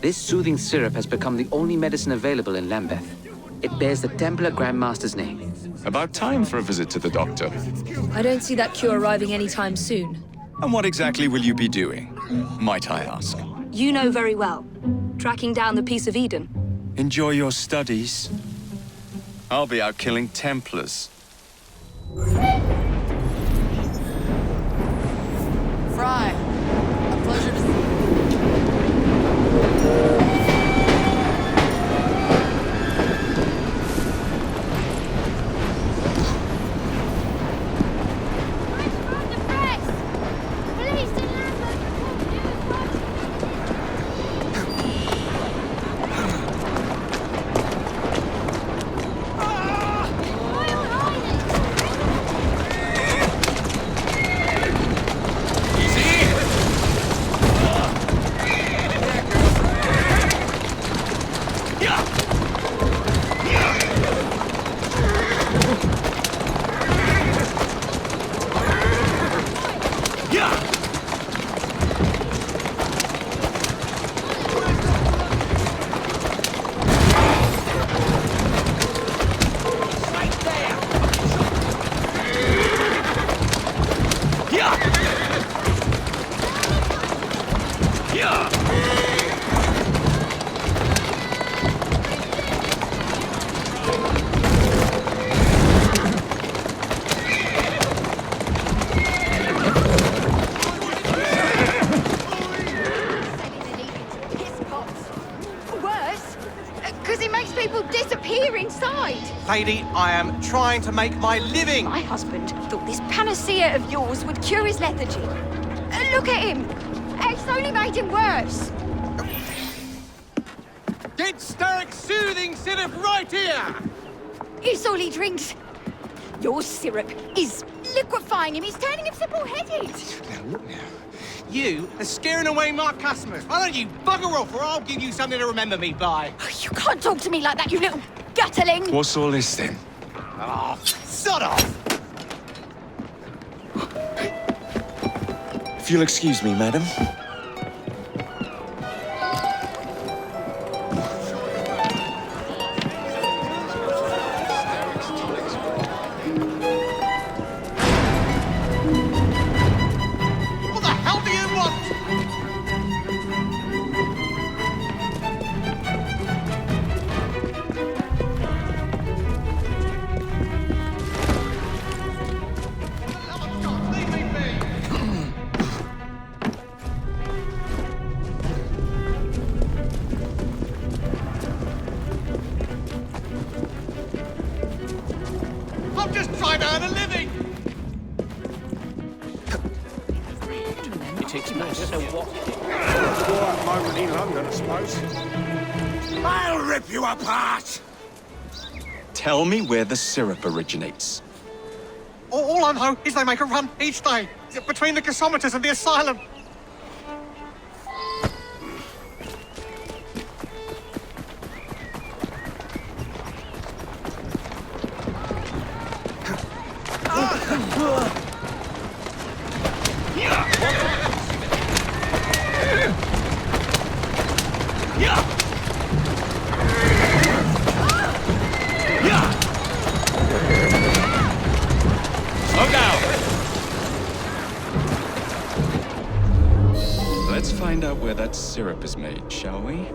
This soothing syrup has become the only medicine available in Lambeth. It bears the Templar Grandmaster's name. About time for a visit to the doctor. I don't see that cure arriving anytime soon. And what exactly will you be doing, might I ask? You know very well. Tracking down the Piece of Eden. Enjoy your studies. I'll be out killing Templars. Fry, a pleasure to see you. Lady, I am trying to make my living! My husband thought this panacea of yours would cure his lethargy. Look at him! It's only made him worse. Get Starrick soothing syrup right here! It's all he drinks. Your syrup is liquefying him. It's turning him simple-headed. Now, look now. You are scaring away my customers. Why don't you bugger off, or I'll give you something to remember me by. Oh, you can't talk to me like that, you little gutterling. What's all this then? Oh, sod off! If you'll excuse me, madam. What the hell do you want? I'm just trying to earn a living! Quiet moment in London, I suppose. I'll rip you apart! Tell me where the syrup originates. All I know is they make a run each day between the gasometers and the asylum. Slow down! Let's find out where that syrup is made, shall we?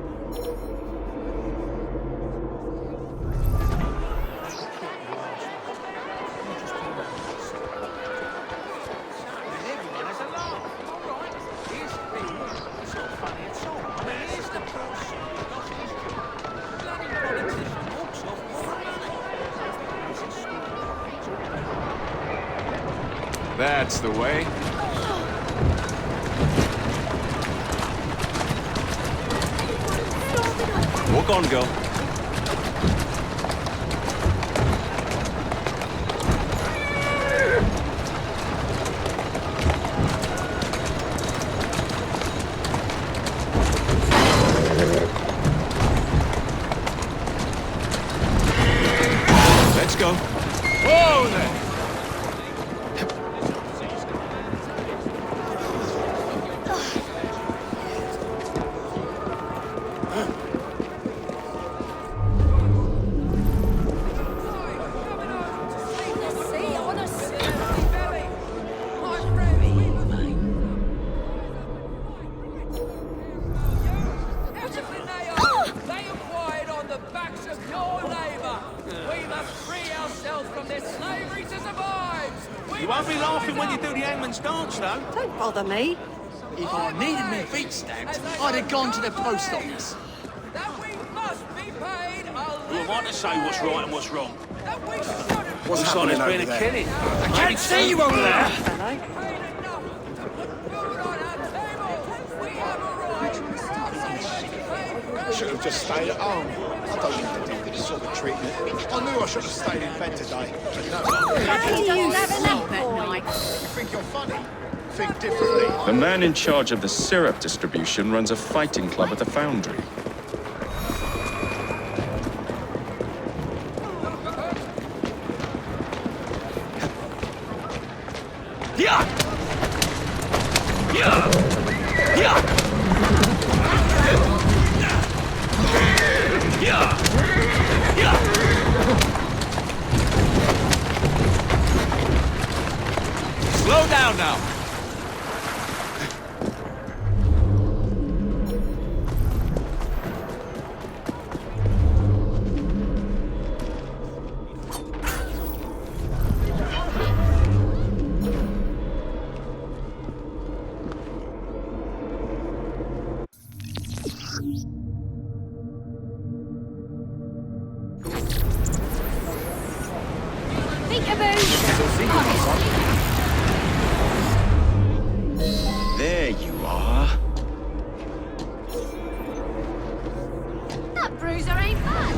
That's the way. Walk on, girl. go. Whoa there! You won't be laughing when you do the hangman's dance, though. Don't bother me. If I needed me feet stamped, I'd have gone to the post office. That we must be paid a Who am I to say what's right and what's wrong? that we should have What's Looks like happening there's been over a there? killing. I can't see you over there! Hello. paid enough to put food on our table. We have a right to pay Should have just stayed at home. I don't need to deal with this sort of treatment. I knew I should have stayed in bed today. But you know what? He doesn't have enough at night. You think you're funny? Think differently. The man in charge of the syrup distribution runs a fighting club at the foundry. Yeah! Yeah! Yeah! Yeah! Yeah! Slow down now. There you are. That bruiser ain't bad.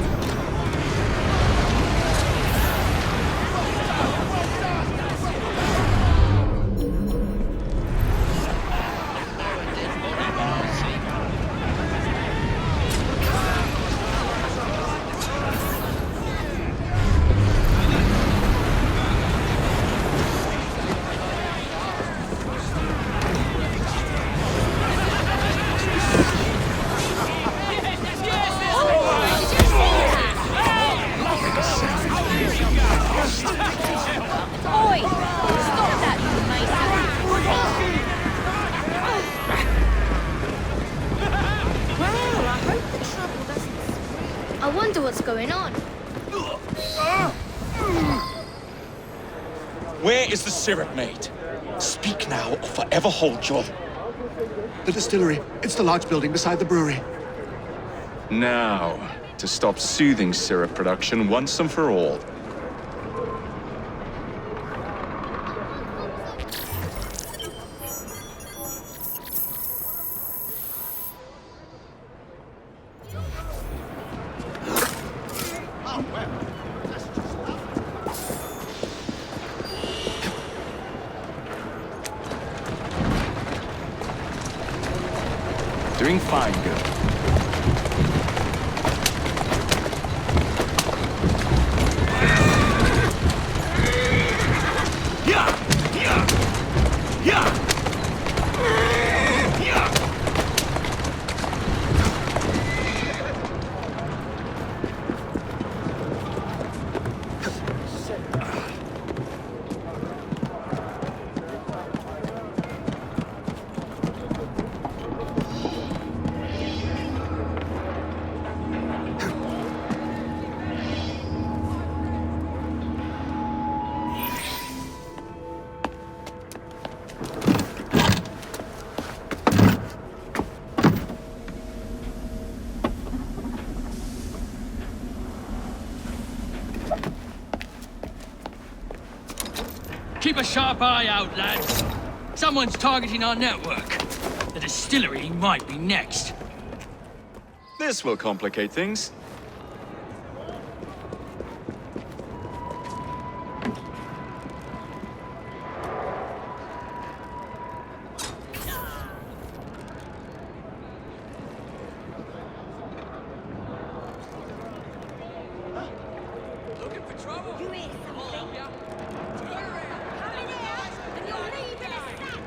Oi! Stop that, you Well, I hope the trouble doesn't... I wonder what's going on. Where is the syrup made? Speak now or forever hold your... The distillery. It's the large building beside the brewery. Now, to stop soothing syrup production once and for all. Doing fine, girl. Yeah! Yeah! Yeah! Yeah! Keep a sharp eye out, lads. Someone's targeting our network. The distillery might be next. This will complicate things. Looking for trouble? You hear I'll something? help ya. Turn around. Come in here, and you'll leave in a sack.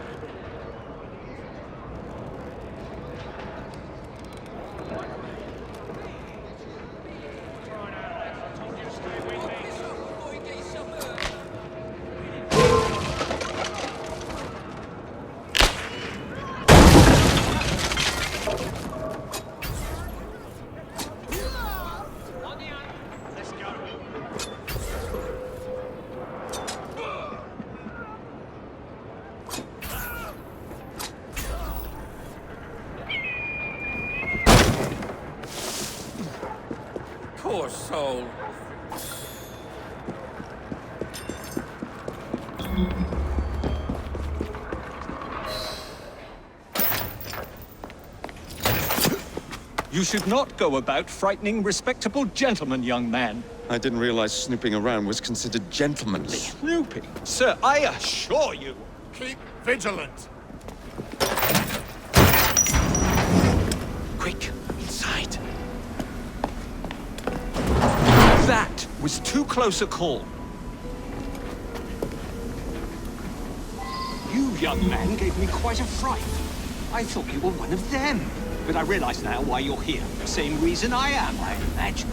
Before you get yourself hurt. Poor soul. You should not go about frightening respectable gentlemen, young man. I didn't realize snooping around was considered gentlemanly. Snooping? Sir, I assure you. Keep vigilant. Quick, inside. That was too close a call. You, young man, gave me quite a fright. I thought you were one of them. But I realize now why you're here. Same reason I am, I imagine.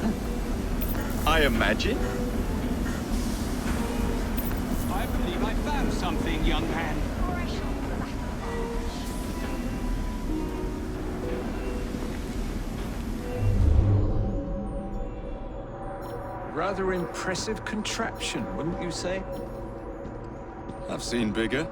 I imagine? I believe I found something, young man. Rather impressive contraption, wouldn't you say? I've seen bigger.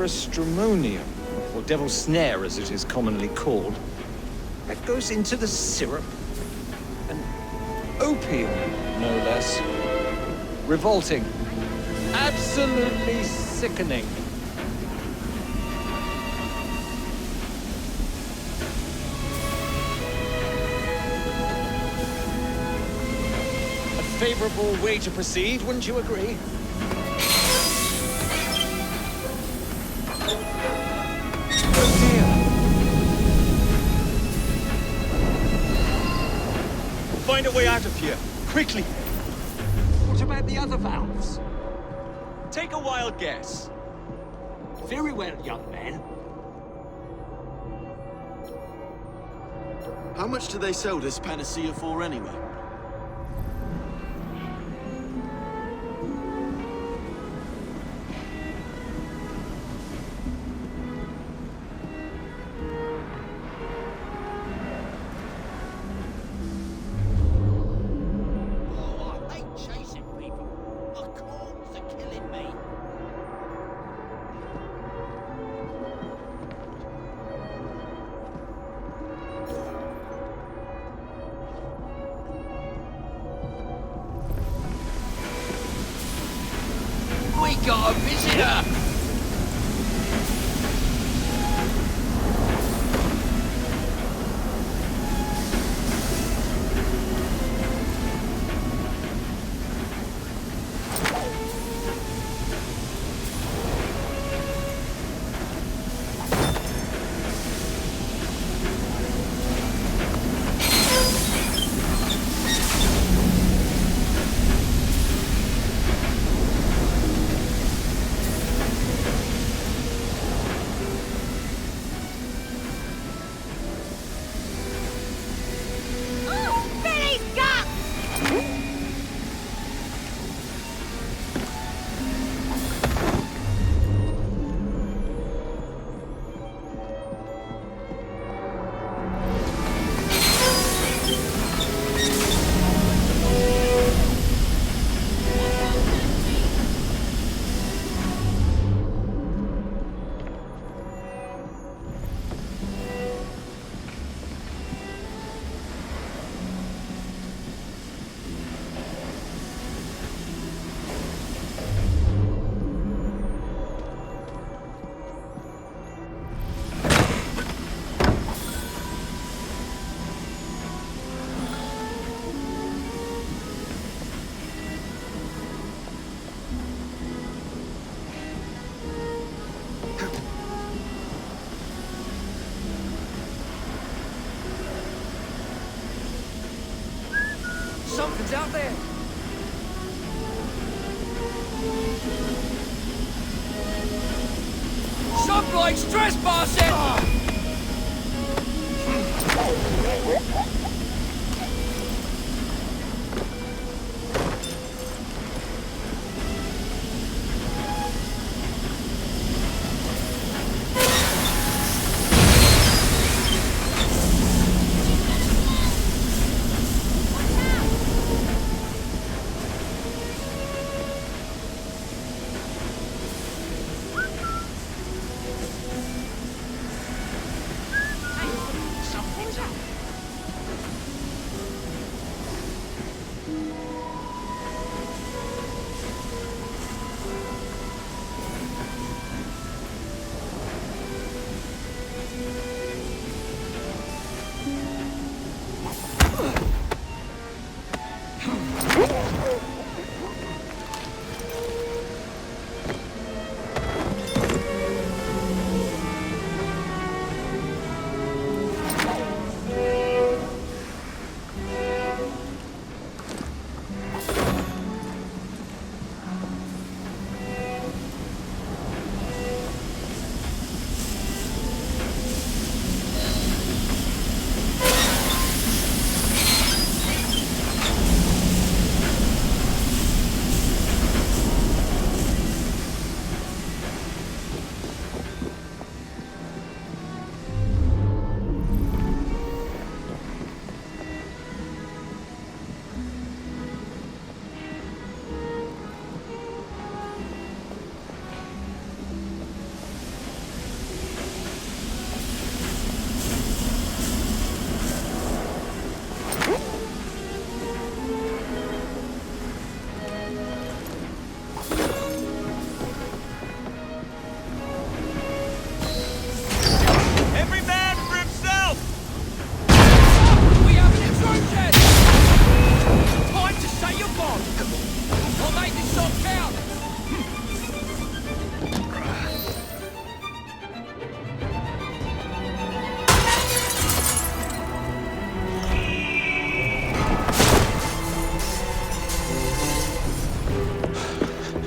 Stramonium, or devil's snare as it is commonly called, that goes into the syrup. An opium, no less. Revolting. Absolutely sickening. A favorable way to proceed, wouldn't you agree? Find a way out of here, quickly! What about the other valves? Take a wild guess. Very well, young man. How much do they sell this panacea for anyway? We got a visitor! Something's out there. Some bloke's trespassing!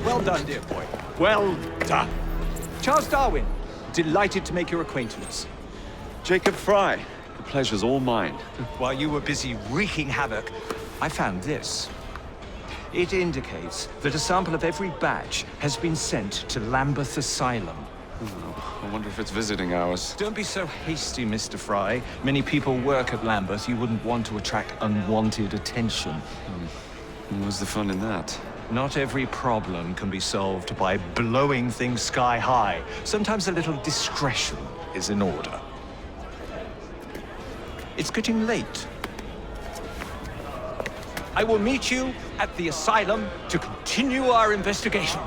Well done, dear boy. Well done. Charles Darwin, delighted to make your acquaintance. Jacob Fry, the pleasure's all mine. While you were busy wreaking havoc, I found this. It indicates that a sample of every batch has been sent to Lambeth Asylum. I wonder if it's visiting hours. Don't be so hasty, Mr. Fry. Many people work at Lambeth. You wouldn't want to attract unwanted attention. What's the fun in that? Not every problem can be solved by blowing things sky high. Sometimes a little discretion is in order. It's getting late. I will meet you at the asylum to continue our investigation.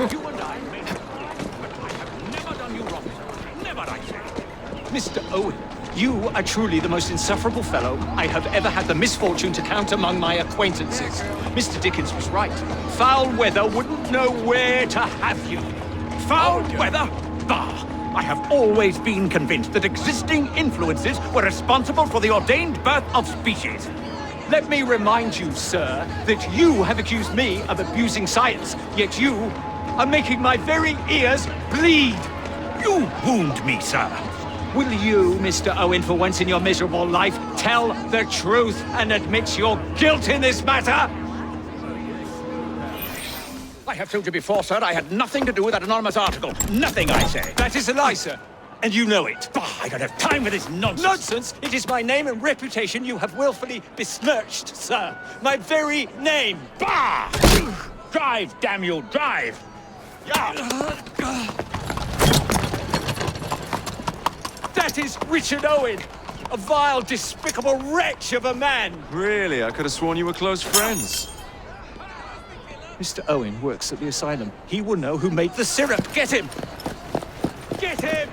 You and I may have, but I have never done you wrong. Never, I say. Mr. Owen, You are truly the most insufferable fellow I have ever had the misfortune to count among my acquaintances. Mr. Dickens was right. Foul weather wouldn't know where to have you. Foul weather? Bah! I have always been convinced that existing influences were responsible for the ordained birth of species. Let me remind you, sir, that you have accused me of abusing science, yet you are making my very ears bleed. You wound me, sir. Will you, Mr. Owen, for once in your miserable life, tell the truth and admit your guilt in this matter? I have told you before, sir, I had nothing to do with that anonymous article. Nothing, I say. That is a lie, sir. And you know it. Bah, I don't have time for this nonsense. Nonsense? It is my name and reputation you have willfully besmirched, sir. My very name. Bah! Drive, damn you, drive! Yeah. That is Richard Owen, a vile, despicable wretch of a man. Really? I could have sworn you were close friends. Mr. Owen works at the asylum. He will know who made the syrup. Get him! Get him!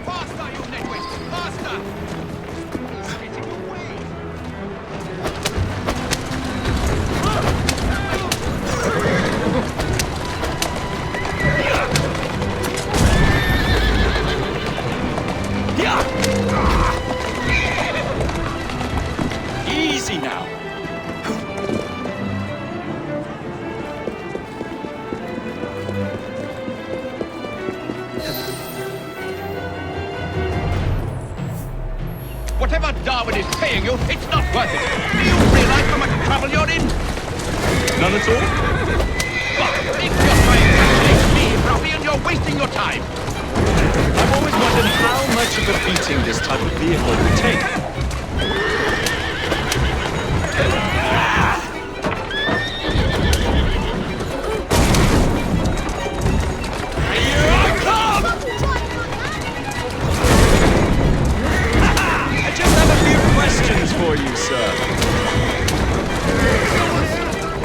Faster, you nitwit! Faster! Getting away! Easy now. Whatever Darwin is paying you, it's not worth it. Do you realize how much trouble you're in? None at all? Well, if you're trying to congratulate me, Robbie, and you're wasting your time. I've always wondered how much of a beating this type of vehicle would take. Questions for you, sir.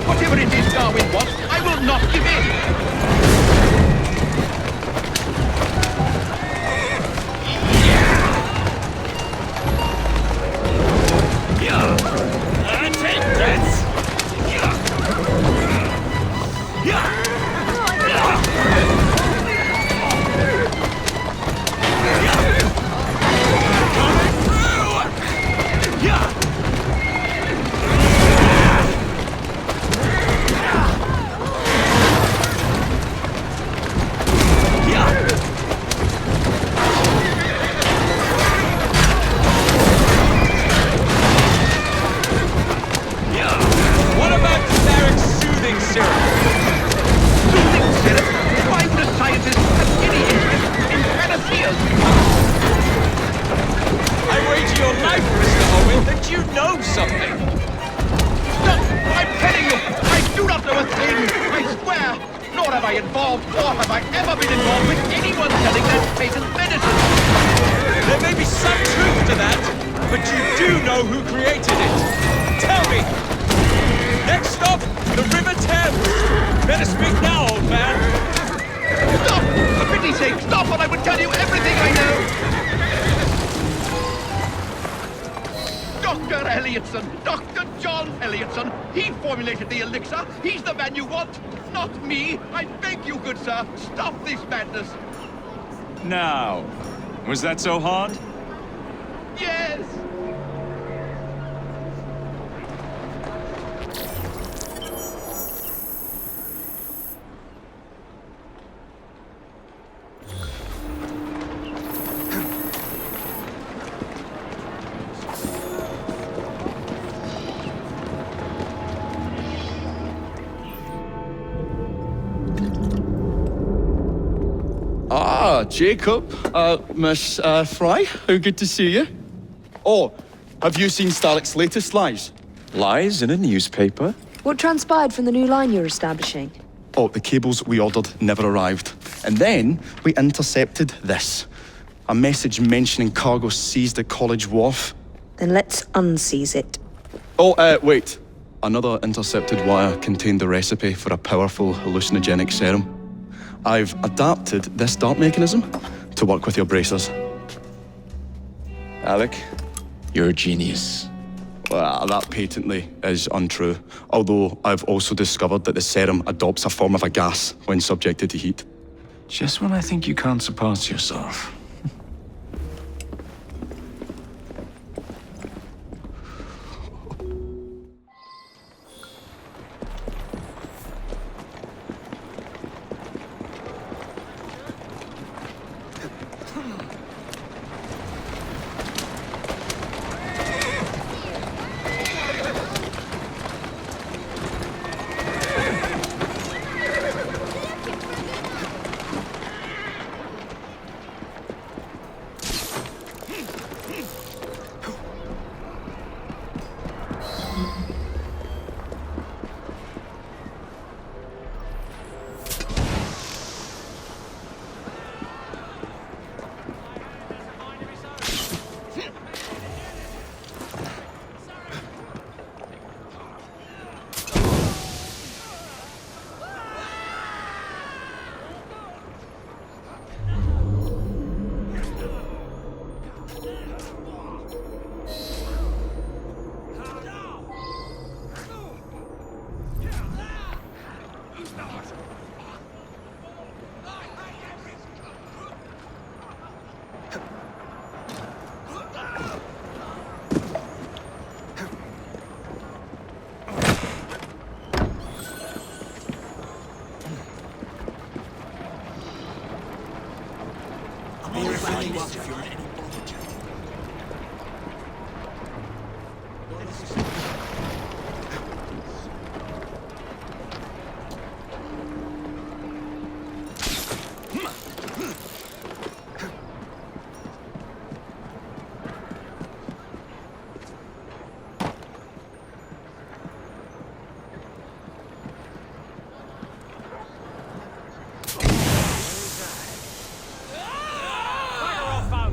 Whatever it is Darwin wants, I will not give in. Take this! What about generic soothing syrup? Soothing syrup? Why would a scientist have any interest in panaceas? I wager your life, Mr. Owen, that you know something. Stop! I'm telling you, I do not know a thing, I swear! Nor have I involved, nor have I ever been involved with anyone selling that patent medicine! There may be some truth to that, but you do know who created it. Tell me. Next stop, the River Thames. Better speak now, old man. Stop! For pity's sake, stop, or I would tell you everything I know! Dr. Elliotson! Dr. John Elliotson! He formulated the elixir! He's the man you want! Not me! I beg you, good sir! Stop this madness! Now, was that so hard? Yes! Ah, Jacob, Miss Fry, how good to see you. Oh, have you seen Starrick's latest lies? Lies in a newspaper? What transpired from the new line you're establishing? Oh, the cables we ordered never arrived. And then we intercepted this. A message mentioning cargo seized at College Wharf. Then let's unseize it. Oh, wait. Another intercepted wire contained the recipe for a powerful hallucinogenic serum. I've adapted this dart mechanism to work with your bracers. Alec, you're a genius. Well, that patently is untrue. Although I've also discovered that the serum adopts a form of a gas when subjected to heat. Just when I think you can't surpass yourself.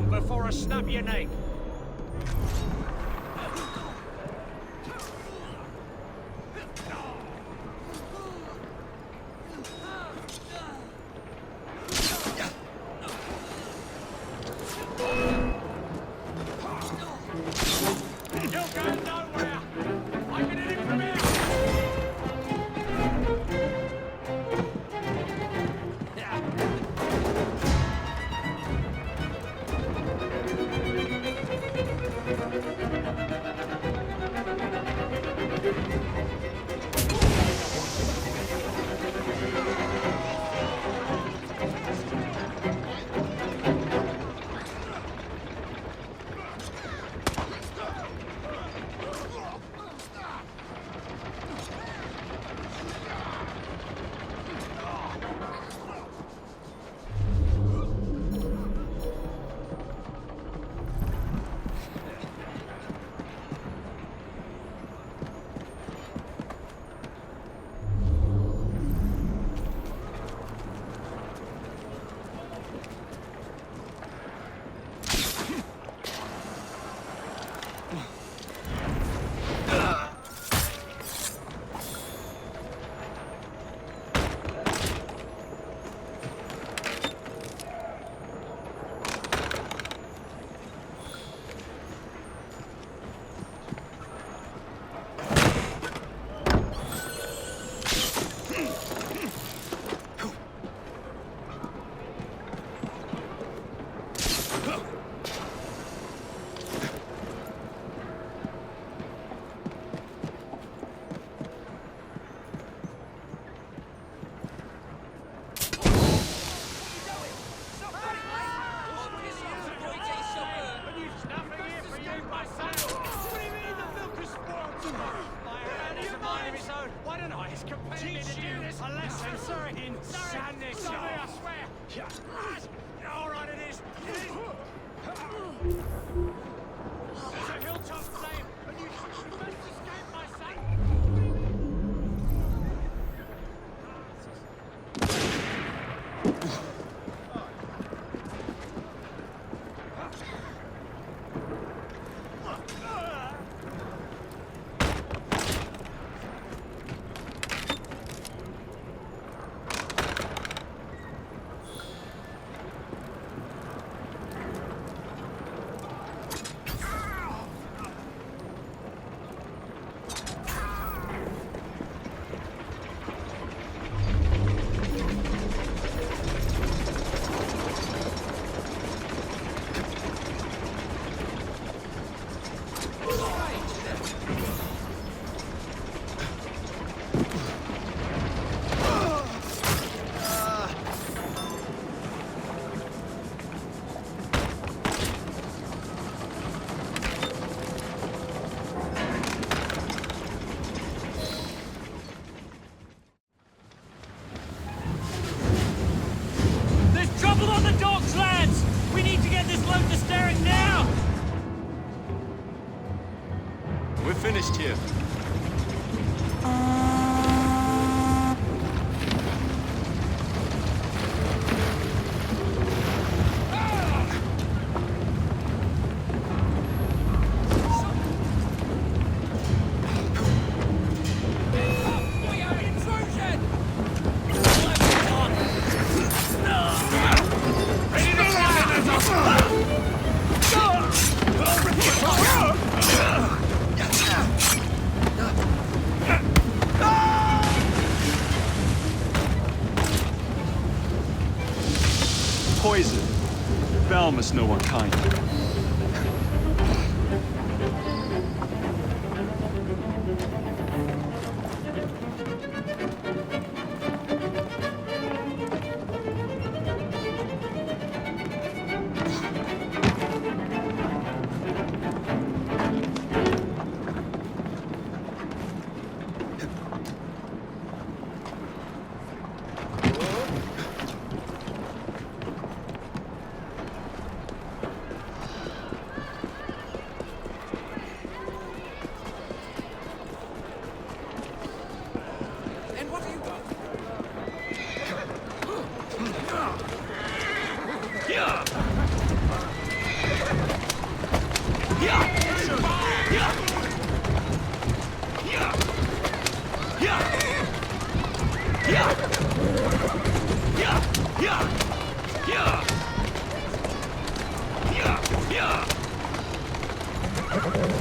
Before I snap your neck. finished here. Poison. Bell must know what kind.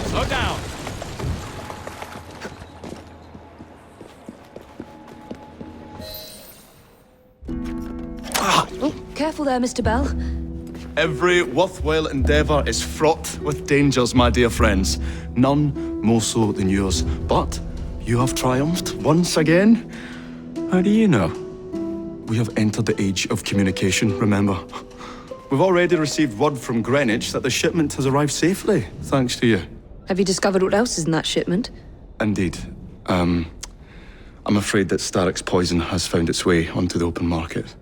Slow down. Oh, careful there, Mr. Bell. Every worthwhile endeavour is fraught with dangers, my dear friends. None more so than yours. But you have triumphed once again. How do you know? We have entered the age of communication, remember? We've already received word from Greenwich that the shipment has arrived safely, thanks to you. Have you discovered what else is in that shipment? Indeed. I'm afraid that Starrick's poison has found its way onto the open market.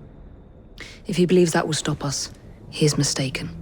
If he believes that will stop us, he is mistaken.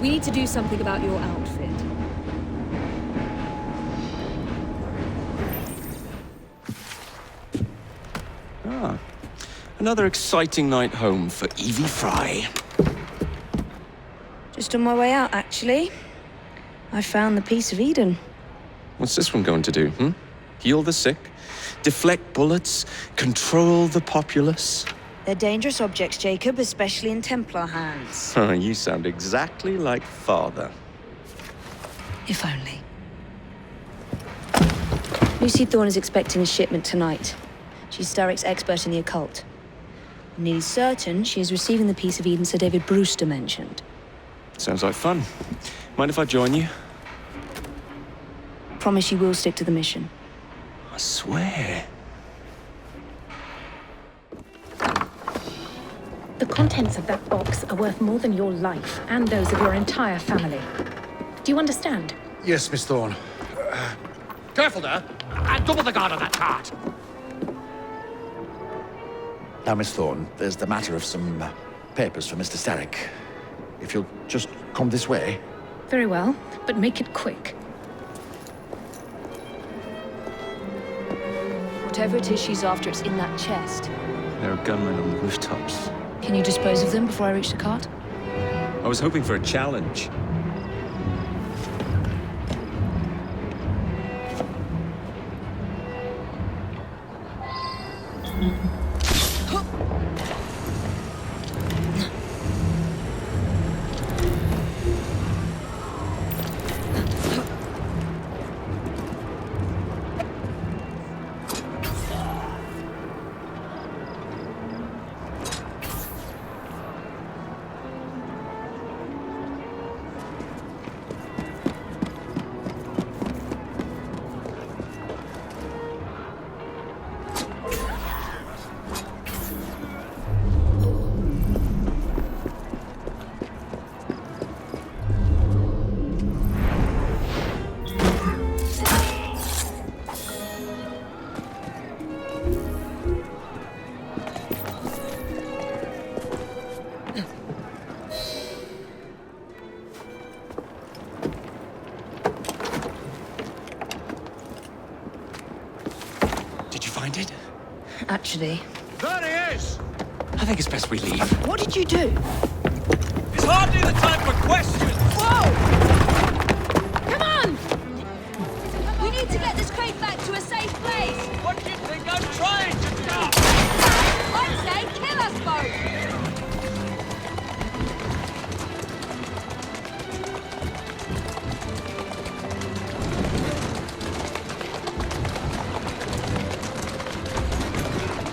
We need to do something about your outfit. Ah, another exciting night home for Evie Fry. Just on my way out, actually. I found the piece of Eden. What's this one going to do, Heal the sick, deflect bullets, control the populace? They're dangerous objects, Jacob, especially in Templar hands. You sound exactly like Father. If only. Lucy Thorne is expecting a shipment tonight. She's Starrick's expert in the occult. I'm nearly certain she is receiving the piece of Eden Sir David Brewster mentioned. Sounds like fun. Mind if I join you? Promise you will stick to the mission. I swear. The contents of that box are worth more than your life and those of your entire family. Do you understand? Yes, Miss Thorne. Careful there, and double the guard on that cart. Now, Miss Thorne, there's the matter of some papers for Mr. Starrick. If you'll just come this way. Very well, but make it quick. Whatever it is she's after, it's in that chest. There are gunmen on the rooftops. Can you dispose of them before I reach the cart? I was hoping for a challenge. Actually. There he is! I think it's best we leave. What did you do? It's hardly the time for questions! Whoa! Come on! We need to get this crate back to a safe place. What do you think I'm trying to do? I'd say kill us both.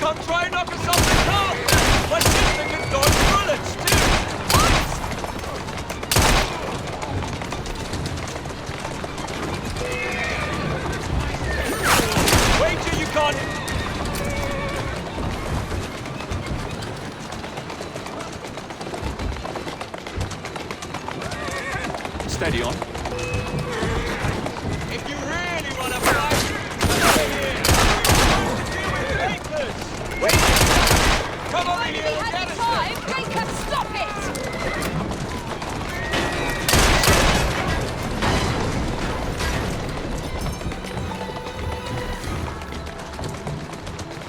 Come try and knock us off the car! My sister can dodge bullets, too! Wait till you can't... Steady on. If you really want to fight, come over here! Deal with papers! Wait! Come over here, Had get the us time. Jacob, stop it!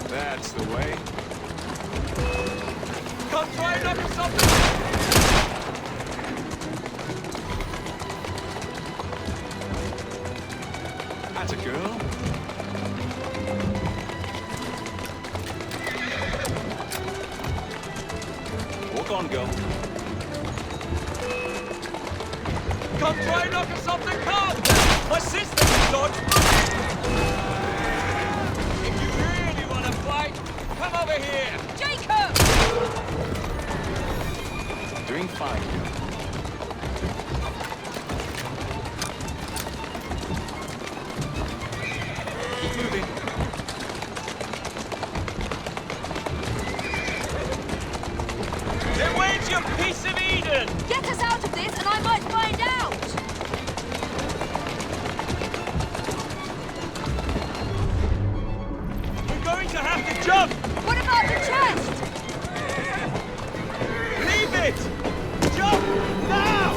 That's the way. Come try and knock us off the... That's a girl. Walk on, girl. Come try and knock us off the car! My sister can dodge. If you really want to fight, come over here! Jacob! Doing fine, girl. Keep moving. Then where's your piece of Eden? Get us out of this and I might find out! We're going to have to jump! What about the chest? Leave it! Jump! Now!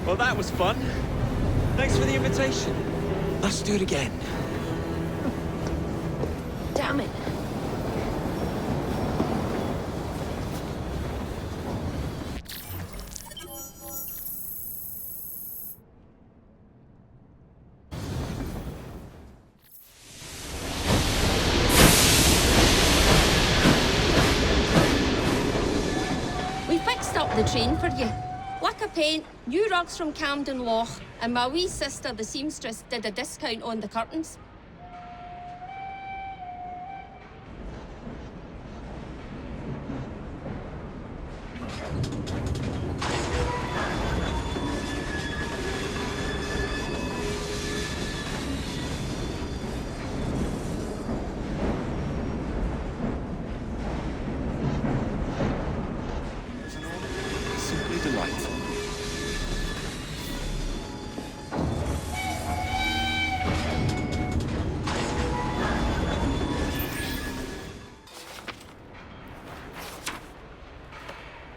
Well, that was fun. Thanks for the invitation. Let's do it again. Damn it. We fixed up the train for you. Wick of paint, new rugs from Camden Loch, and my wee sister, the seamstress, did a discount on the curtains.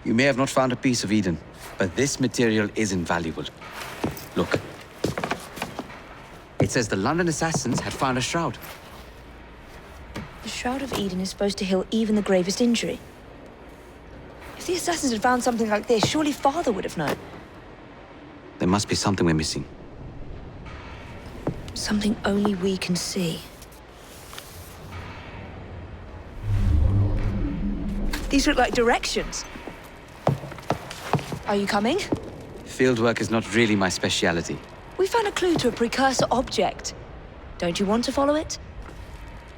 You may have not found a piece of Eden, but this material is invaluable. Look. It says the London assassins had found a shroud. The Shroud of Eden is supposed to heal even the gravest injury. If the assassins had found something like this, surely Father would have known. There must be something we're missing. Something only we can see. These look like directions. Are you coming? Fieldwork is not really my speciality. We found a clue to a precursor object. Don't you want to follow it?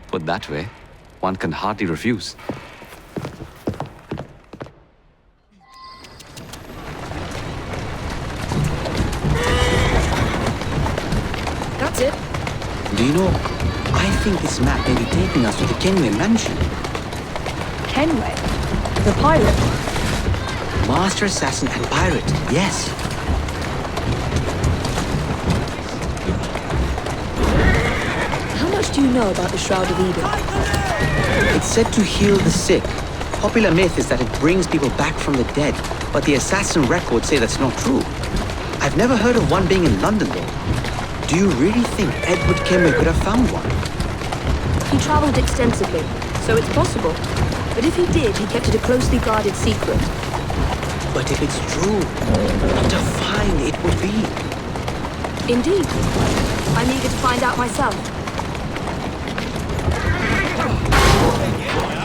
Put that way, one can hardly refuse. That's it. Do you know, I think this map may be taking us to the Kenway mansion. Kenway? The pirate? Master assassin and pirate, yes. How much do you know about the Shroud of Eden? It's said to heal the sick. Popular myth is that it brings people back from the dead, but the assassin records say that's not true. I've never heard of one being in London, though. Do you really think Edward Kenway could have found one? He travelled extensively, so it's possible. But if he did, he kept it a closely guarded secret. But if it's true, what a find it would be. Indeed. I'm eager to find out myself.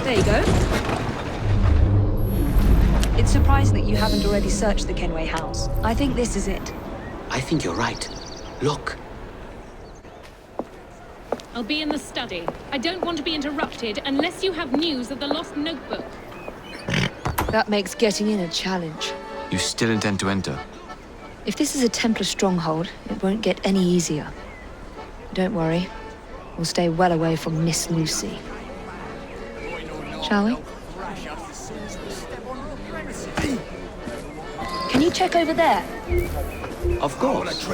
There you go. It's surprising that you haven't already searched the Kenway house. I think this is it. I think you're right. Look. I'll be in the study. I don't want to be interrupted unless you have news of the lost notebook. That makes getting in a challenge. You still intend to enter? If this is a Templar stronghold, it won't get any easier. Don't worry. We'll stay well away from Miss Lucy. Shall we? Can you check over there? Of course.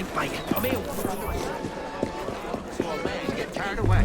Get carried away.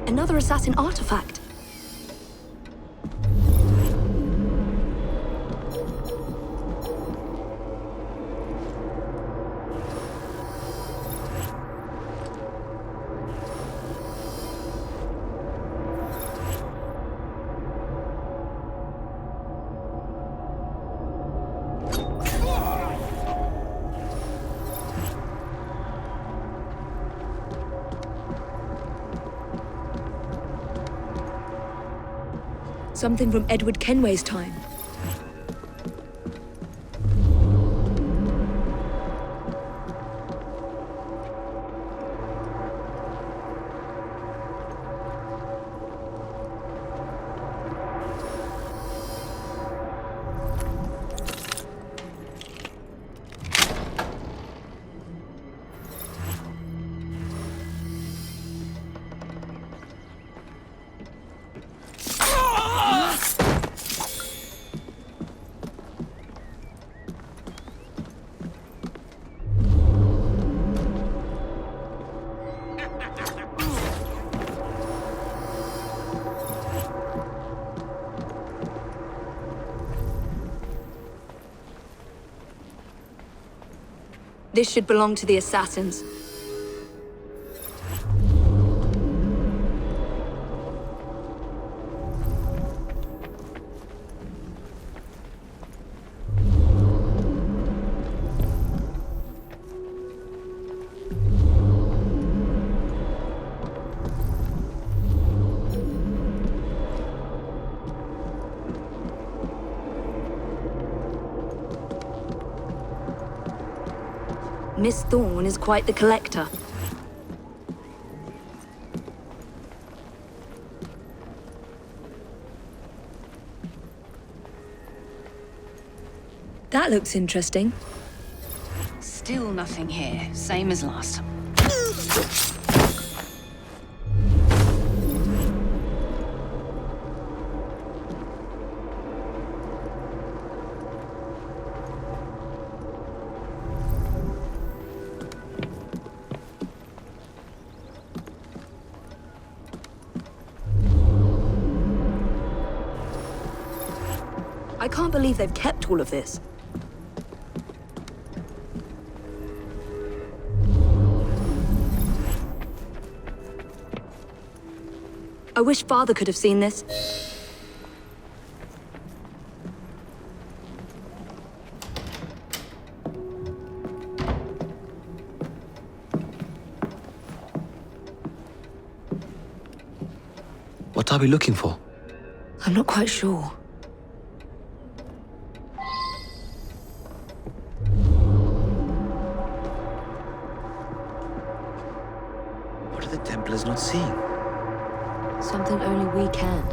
Another assassin artifact. Something from Edward Kenway's time. This should belong to the assassins. Miss Thorne is quite the collector. That looks interesting. Still nothing here. Same as last time. I can't believe they've kept all of this. I wish Father could have seen this. What are we looking for? I'm not quite sure. What are the Templars not seeing? Something only we can.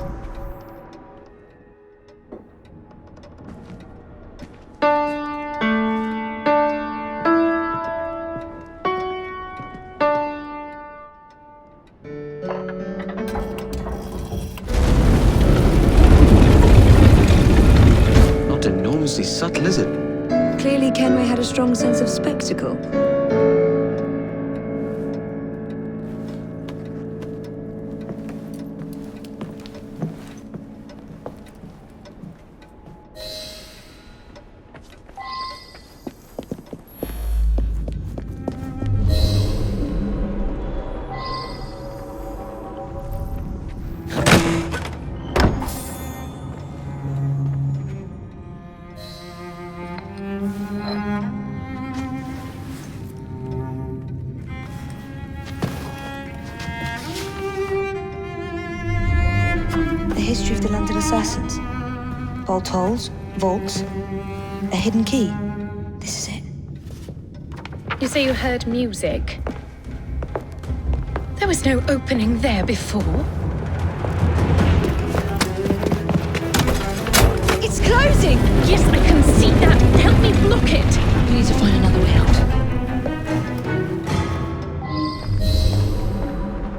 Not enormously subtle, is it? Clearly Kenway had a strong sense of spectacle. The history of the London assassins. Bolt holes, vaults, a hidden key. This is it. You say you heard music? There was no opening there before. It's closing! Yes, I can see that. Help me block it. We need to find another way out.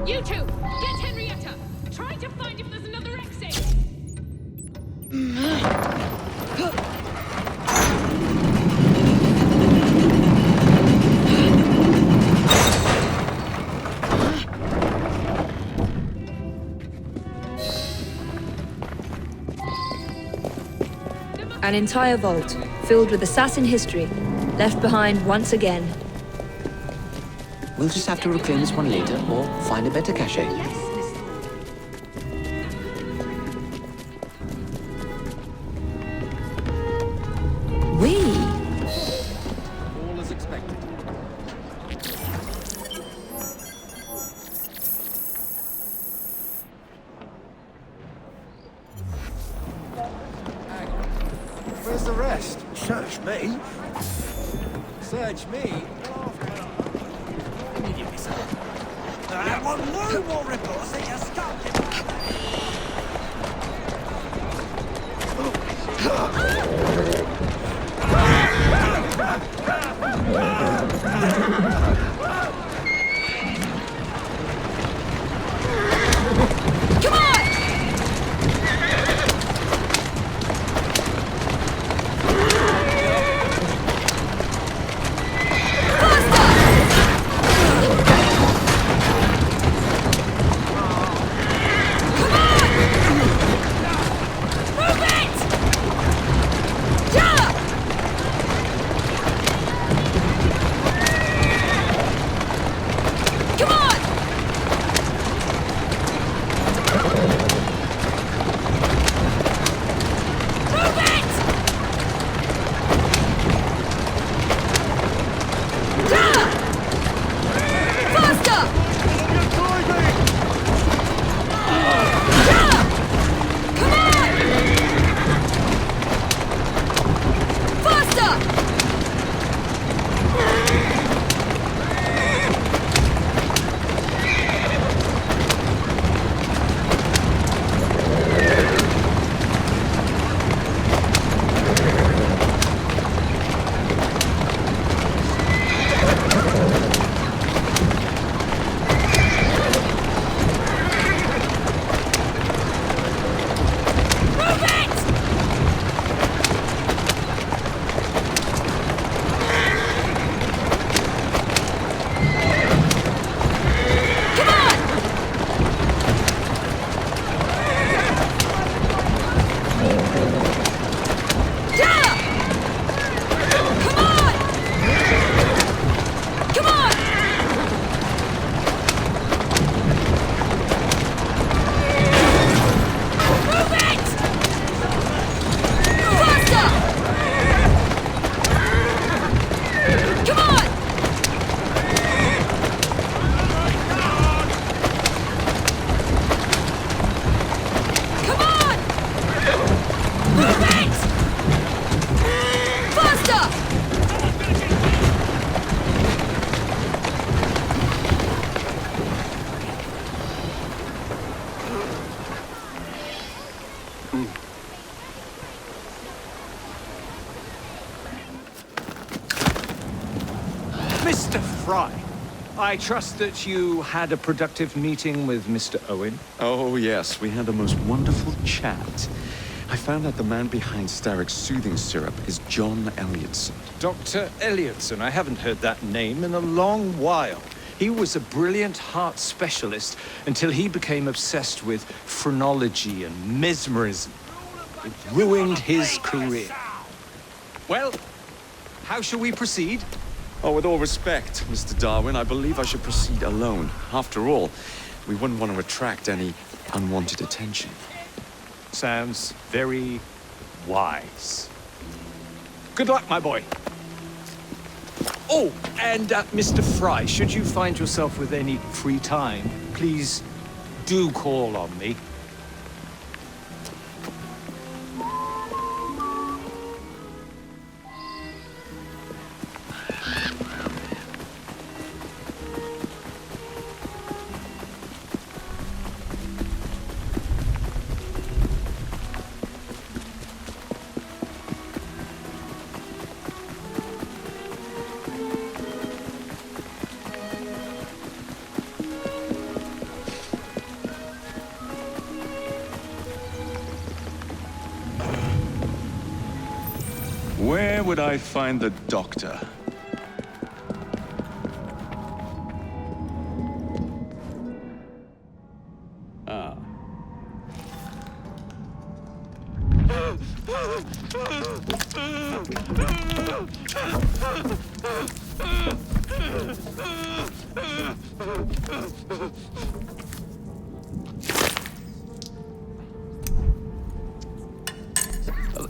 You two, get Henrietta. Try to find if there's another exit. An entire vault, filled with assassin history, left behind once again. We'll just have to reclaim this one later, or find a better cache. All as expected. Where's the rest? Search me. Search me? I want no more reports that you're Come on! Move it! Mr. Fry, I trust that you had a productive meeting with Mr. Owen. Oh, yes, we had the most wonderful chat. I found out the man behind Starrick's soothing syrup is John Elliotson. Dr. Elliotson, I haven't heard that name in a long while. He was a brilliant heart specialist until he became obsessed with phrenology and mesmerism. It ruined his career. Well, how shall we proceed? Oh, with all respect, Mr. Darwin, I believe I should proceed alone. After all, we wouldn't want to attract any unwanted attention. Sounds very wise. Good luck, my boy. Oh, and Mr. Fry, should you find yourself with any free time, please do call on me. Where would I find the doctor? Ah.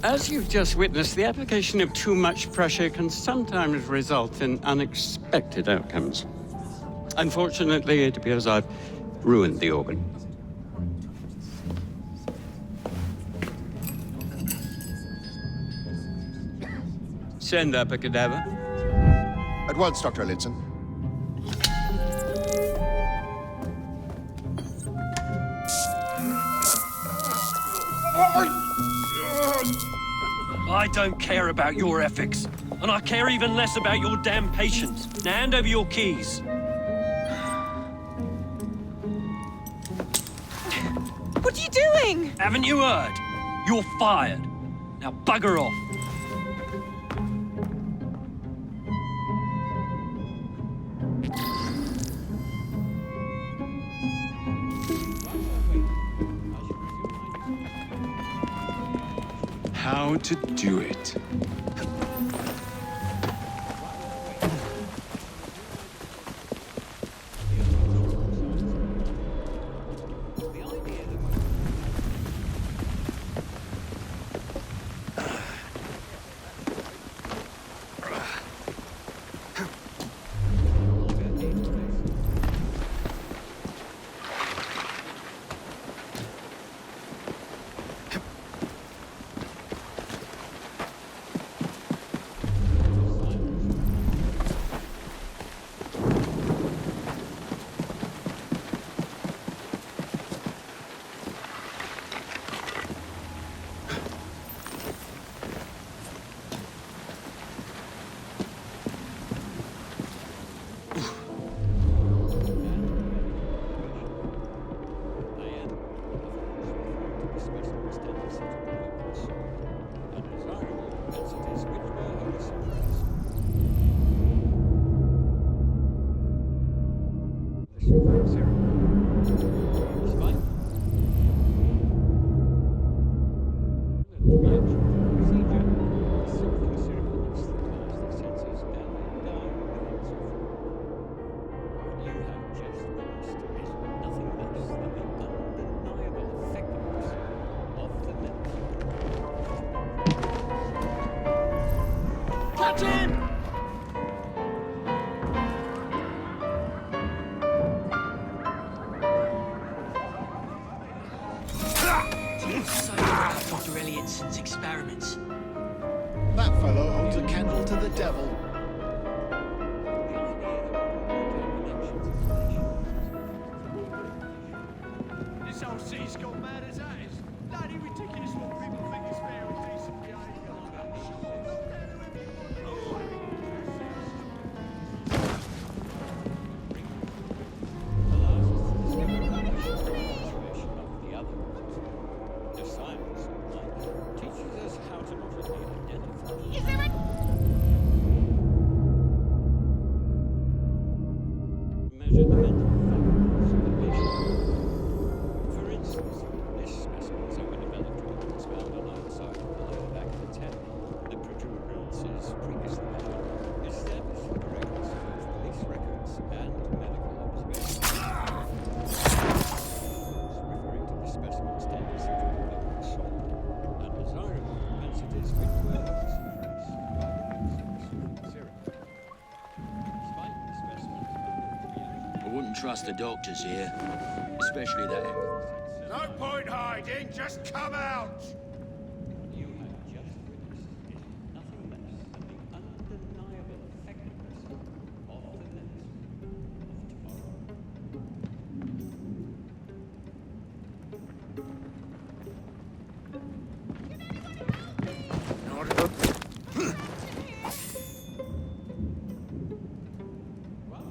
As you've just witnessed, the application of too much pressure can sometimes result in unexpected outcomes. Unfortunately, it appears I've ruined the organ. Send up a cadaver. At once, Dr. Elliotson. I don't care about your ethics, and I care even less about your damn patience. Now hand over your keys. What are you doing? Haven't you heard? You're fired. Now bugger off. How to do it. Dr. Elliot's experiments. That fellow holds a candle to the devil. This old city's gone mad as that is. Bloody ridiculous. I wouldn't trust the doctors here, especially that. No point hiding, just come out!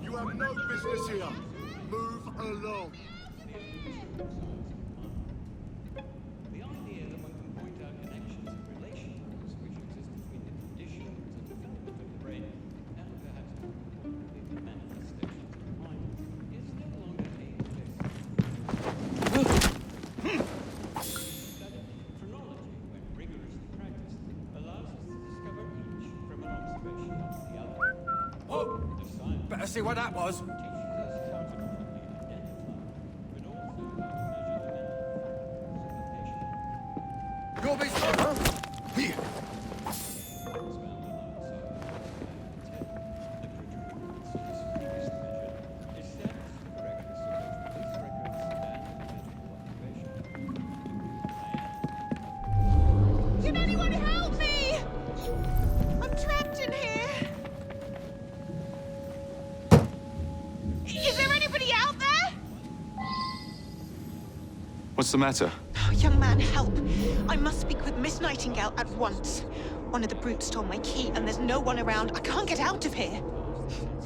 You have no business here. Move along. The idea that one can point out connections and relations which exist between the conditions and development of the brain, and perhaps more importantly, the manifestations of mind, is no longer a phrenology, when rigorously practiced, allows us to discover each from an observation of the other. Whoa! Better see what that was. You'll be here. Can anyone help me? I'm trapped in here. Is there anybody out there? What's the matter? Oh, young man, help. I must speak with Miss Nightingale at once. One of the brutes stole my key, and there's no one around. I can't get out of here.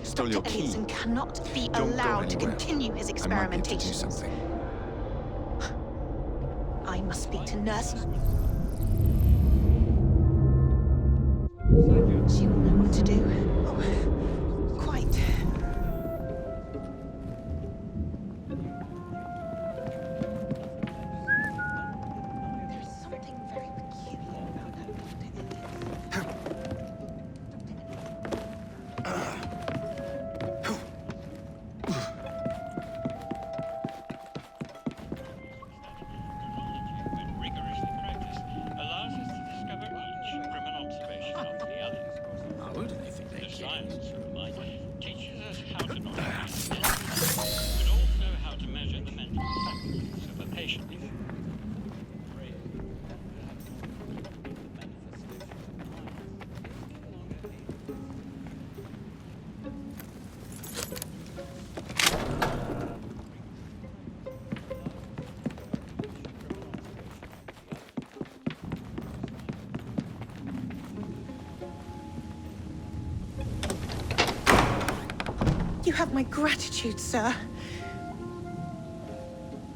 Stole your key? Elliotson cannot be Don't go allowed to anywhere. continue his I might be able to do experimentations. something. I must speak to Nurse. She will know what to do. Oh, quite. There is something very peculiar about her, Dr. Rigorously practiced, allows us to discover each from an observation of the other. Who do they think they The killed? science, remind teaches us how to not only but also how to measure the mental faculties of a patient. You have my gratitude, sir.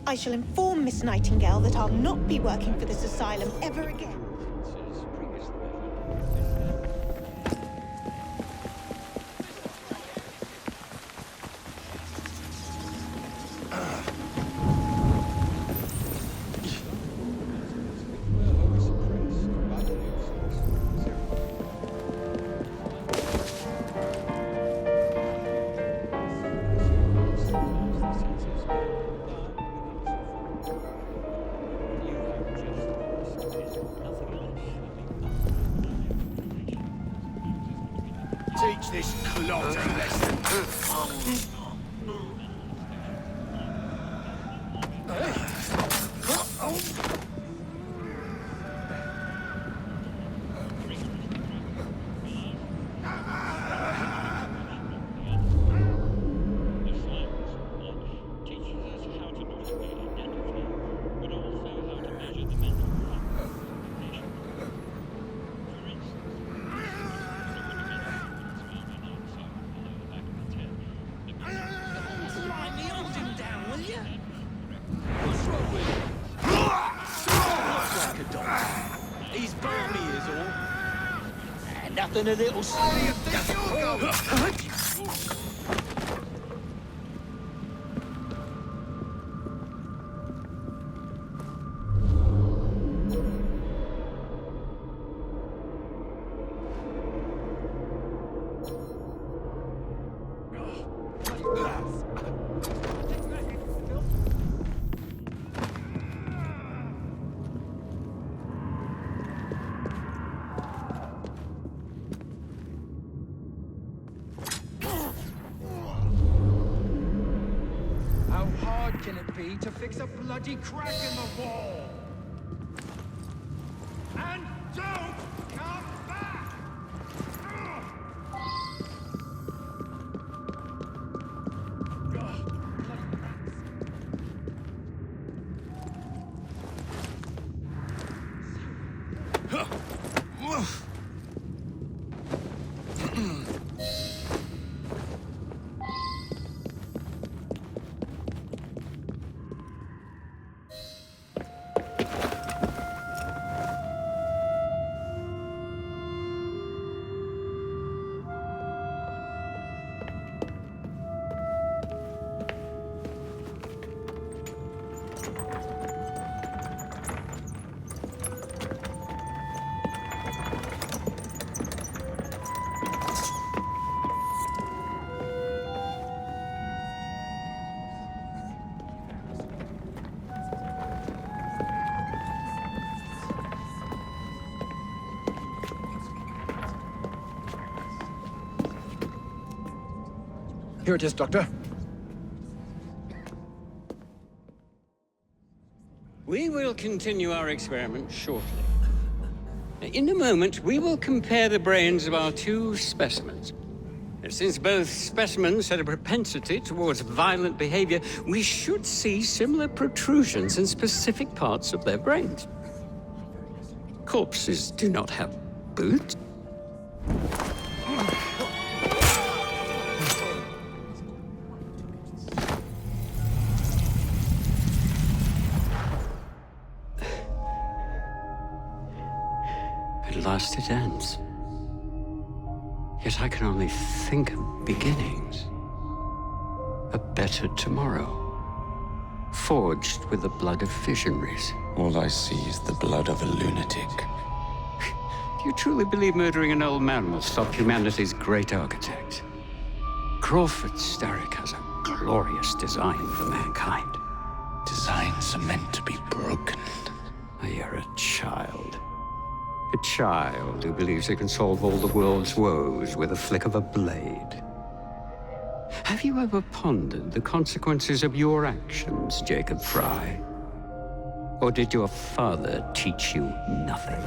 I shall inform Miss Nightingale that I'll not be working for this asylum ever again. Teach this clod a lesson. He's balmy is all. And nothing a little... can it be to fix a bloody crack in the wall? And don't come back! Here it is, Doctor. We will continue our experiment shortly. In a moment, we will compare the brains of our two specimens. Since both specimens had a propensity towards violent behavior, we should see similar protrusions in specific parts of their brains. Corpses do not have boots. At last it ends. Yet I can only think of beginnings. A better tomorrow. Forged with the blood of visionaries. All I see is the blood of a lunatic. Do you truly believe murdering an old man will stop humanity's great architect? Crawford Starrick has a glorious design for mankind. Designs are meant to be broken. You're a child. A child who believes it can solve all the world's woes with a flick of a blade. Have you ever pondered the consequences of your actions, Jacob Fry? Or did your father teach you nothing?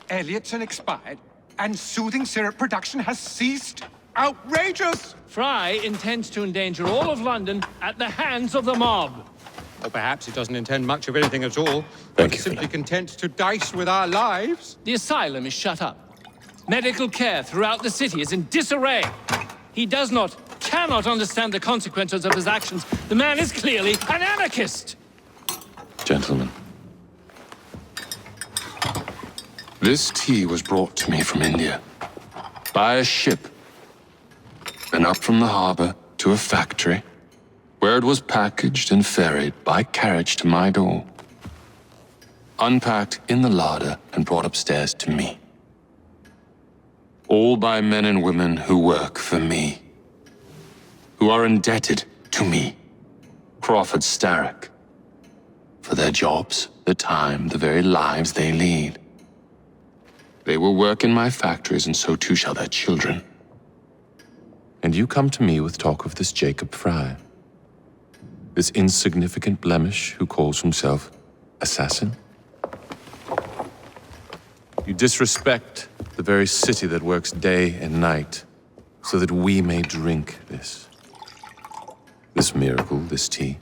Elliotson expired, and soothing syrup production has ceased? Outrageous! Fry intends to endanger all of London at the hands of the mob. Or perhaps he doesn't intend much of anything at all, but is simply content to dice with our lives. The asylum is shut up. Medical care throughout the city is in disarray. He cannot understand the consequences of his actions. The man is clearly an anarchist! Gentlemen. This tea was brought to me from India. By a ship. Then up from the harbor to a factory. where it was packaged and ferried by carriage to my door, unpacked in the larder and brought upstairs to me. All by men and women who work for me, who are indebted to me, Crawford Starrick, for their jobs, the time, the very lives they lead. They will work in my factories, and so too shall their children. And you come to me with talk of this Jacob Fry, this insignificant blemish who calls himself assassin? You disrespect the very city that works day and night so that we may drink this miracle, this tea.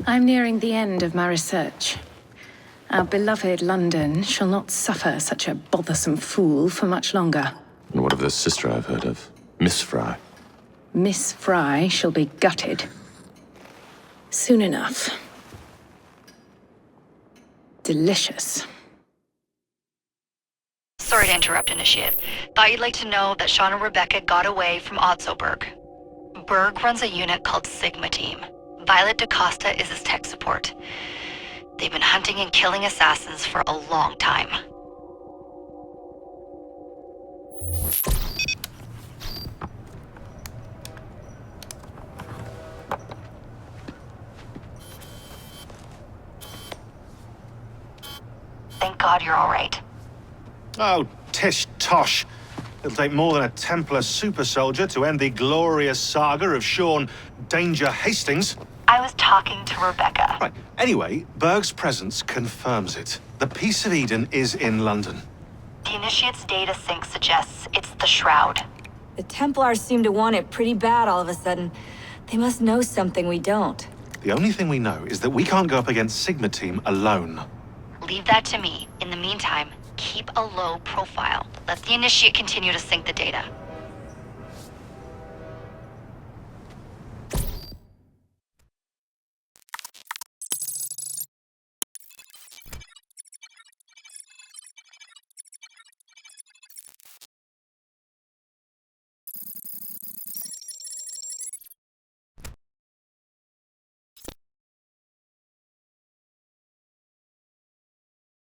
I'm nearing the end of my research. Our beloved London shall not suffer such a bothersome fool for much longer. And what of the sister I've heard of, Miss Fry? Miss Fry shall be gutted. Soon enough. Delicious. Sorry to interrupt, Initiate. Thought you'd like to know that Sean and Rebecca got away from Otzoberg. Berg runs a unit called Sigma Team. Violet DaCosta is his tech support. They've been hunting and killing assassins for a long time. Thank God you're all right. Oh, tish tosh. It'll take more than a Templar super soldier to end the glorious saga of Sean Danger Hastings. I was talking to Rebecca. Right. Anyway, Berg's presence confirms it. The Peace of Eden is in London. The Initiate's data sync suggests it's the Shroud. The Templars seem to want it pretty bad all of a sudden. They must know something we don't. The only thing we know is that we can't go up against Sigma Team alone. Leave that to me. In the meantime, keep a low profile. Let the Initiate continue to sync the data.